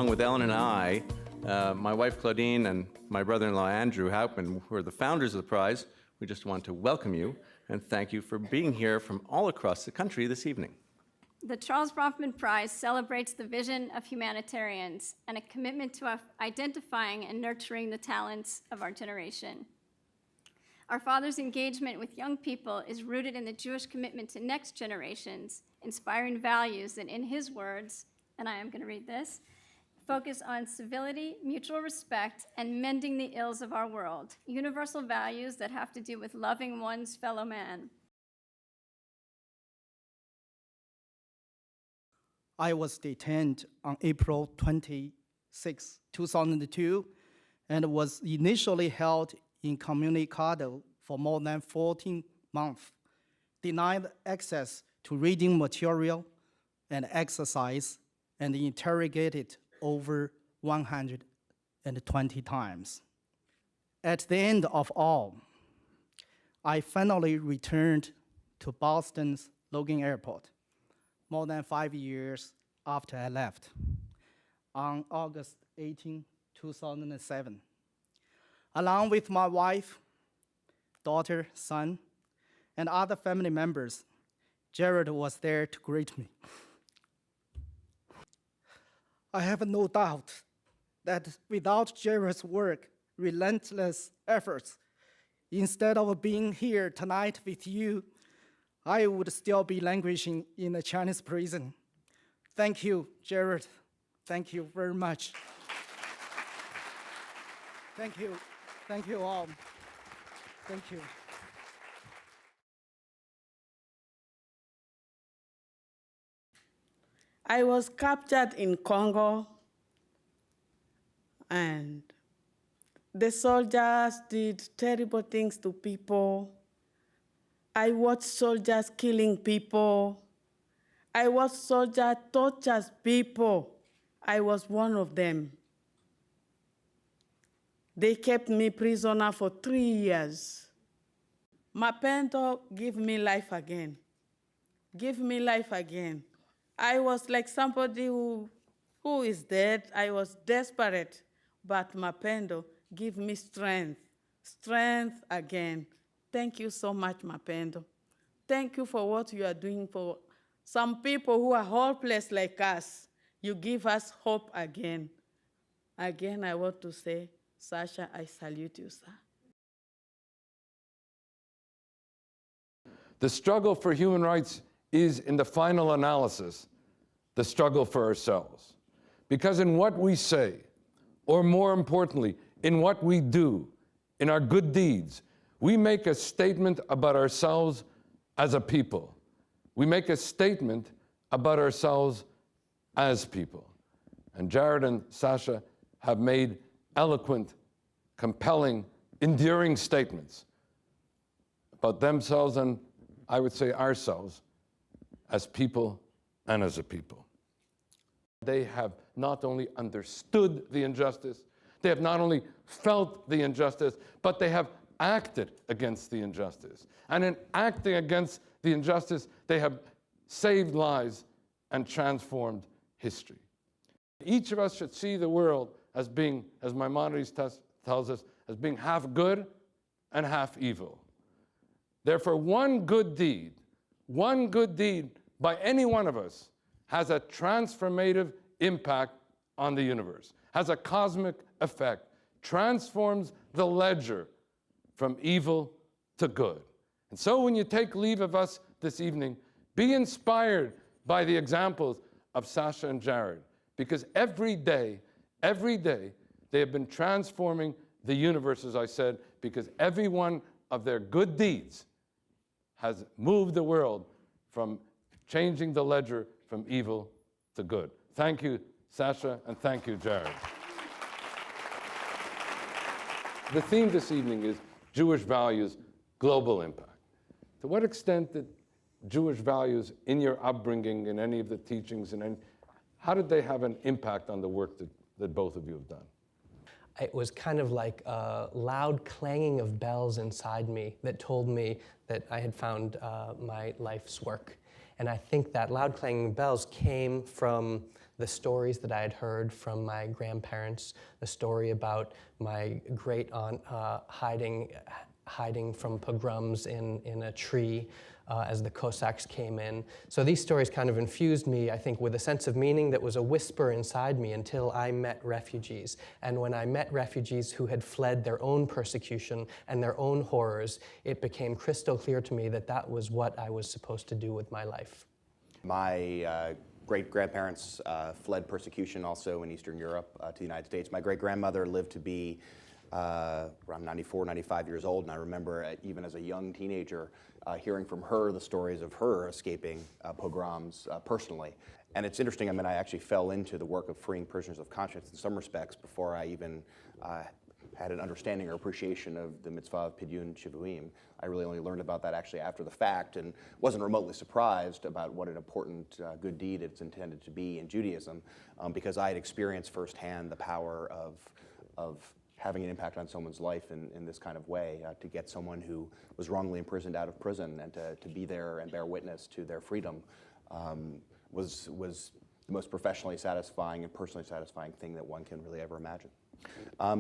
along with Ellen and I, my wife Claudine and my brother-in-law Andrew Hauptman, who are the founders of the prize, we just want to welcome you and thank you for being here from all across the country this evening. The Charles Bronfman Prize celebrates the vision of humanitarians and a commitment to identifying and nurturing the talents of our generation. Our Father's engagement with young people is rooted in the Jewish commitment to next generations, inspiring values that, in his words, and I am going to read this, focus on civility, mutual respect, and mending the ills of our world, universal values that have to do with loving one's fellow man. I was detained on April 26, 2002, and was initially held incommunicado for more than 14 months, denied access to reading material and exercise, and interrogated over 120 times. At the end of all, I finally returned to Boston's Logan Airport, more than 5 years after I left, on August 18, 2007. Along with my wife, daughter, son, and other family members, Jared was there to greet me. I have no doubt that without Jared's work, relentless efforts, instead of being here tonight with you, I would still be languishing in a Chinese prison. Thank you, Jared. Thank you very much. Thank you. Thank you all. Thank you. I was captured in Congo, and the soldiers did terrible things to people. I watched soldiers killing people. I watched soldiers torture people. I was one of them. They kept me prisoner for 3 years. Mapendo give me life again. Give me life again. I was like somebody who is dead. I was desperate, but Mapendo give me strength, strength again. Thank you so much, Mapendo. Thank you for what you are doing for some people who are hopeless like us. You give us hope again. Again, I want to say, Sasha, I salute you, sir. The struggle for human rights is, in the final analysis, the struggle for ourselves. Because in what we say, or more importantly, in what we do, in our good deeds, we make a statement about ourselves as a people. We make a statement about ourselves as people. And Jared and Sasha have made eloquent, compelling, enduring statements about themselves and, I would say, ourselves as people and as a people. They have not only understood the injustice, they have not only felt the injustice, but they have acted against the injustice. And in acting against the injustice, they have saved lives and transformed history. Each of us should see the world as being, as Maimonides tells us, as being half good and half evil. Therefore, one good deed by any one of us has a transformative impact on the universe, has a cosmic effect, transforms the ledger from evil to good. And so when you take leave of us this evening, be inspired by the examples of Sasha and Jared, because every day, they have been transforming the universe, as I said, because every one of their good deeds has moved the world from changing the ledger from evil to good. Thank you, Sasha, and thank you, Jared. The theme this evening is Jewish values, global impact. To what extent did Jewish values in your upbringing, in any of the teachings, how did they have an impact on the work that both of you have done? It was kind of like a loud clanging of bells inside me that told me that I had found my life's work. And I think that loud clanging bells came from the stories that I had heard from my grandparents, the story about my great aunt hiding from pogroms in a tree as the Cossacks came in. So these stories kind of infused me, I think, with a sense of meaning that was a whisper inside me until I met refugees. And when I met refugees who had fled their own persecution and their own horrors, it became crystal clear to me that that was what I was supposed to do with my life. My great-grandparents fled persecution also in Eastern Europe to the United States. My great-grandmother lived to be around 94, 95 years old, and I remember even as a young teenager hearing from her the stories of her escaping pogroms personally. And it's interesting, I mean, I actually fell into the work of freeing prisoners of conscience in some respects before I even had an understanding or appreciation of the mitzvah of Pidyon Shivuim. I really only learned about that actually after the fact and wasn't remotely surprised about what an important good deed it's intended to be in Judaism because I had experienced firsthand the power of having an impact on someone's life in this kind of way, to get someone who was wrongly imprisoned out of prison and to be there and bear witness to their freedom was the most professionally satisfying and personally satisfying thing that one can really ever imagine.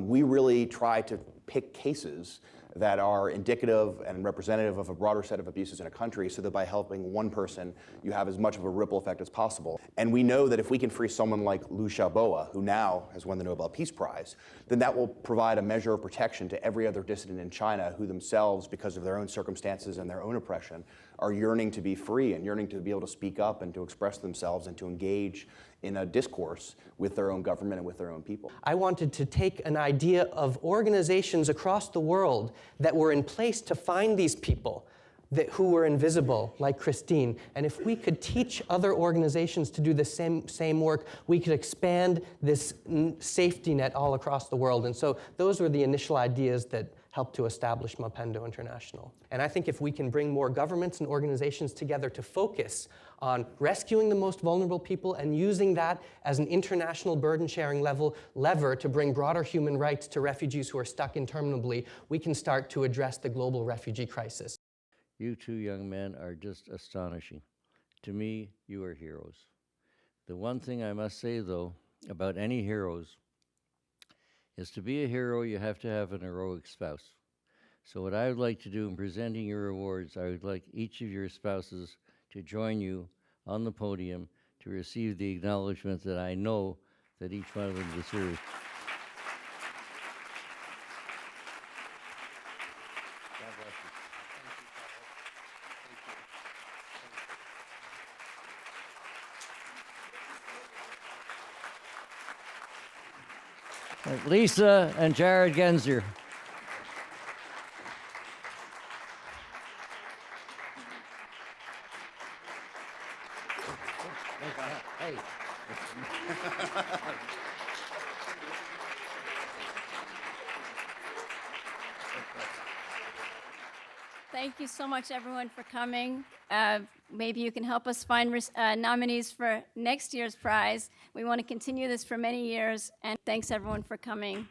We really try to pick cases that are indicative and representative of a broader set of abuses in a country so that by helping one person, you have as much of a ripple effect as possible. And we know that if we can free someone like Liu Xiaobo, who now has won the Nobel Peace Prize, then that will provide a measure of protection to every other dissident in China who themselves, because of their own circumstances and their own oppression, are yearning to be free and yearning to be able to speak up and to express themselves and to engage in a discourse with their own government and with their own people. I wanted to take an idea of organizations across the world that were in place to find these people who were invisible, like Christine. And if we could teach other organizations to do the same work, we could expand this safety net all across the world. And so those were the initial ideas that helped to establish Mapendo International. And I think if we can bring more governments and organizations together to focus on rescuing the most vulnerable people and using that as an international burden-sharing lever to bring broader human rights to refugees who are stuck interminably, we can start to address the global refugee crisis. You two young men are just astonishing. To me, you are heroes. The one thing I must say, though, about any heroes is to be a hero, you have to have an heroic spouse. So what I would like to do in presenting your awards, I would like each of your spouses to join you on the podium to receive the acknowledgement that I know that each one of them deserves. God bless you. Lisa and Jared Genzer. Hey. Thank you so much, everyone, for coming. Maybe you can help us find nominees for next year's prize. We want to continue this for many years, and thanks, everyone, for coming.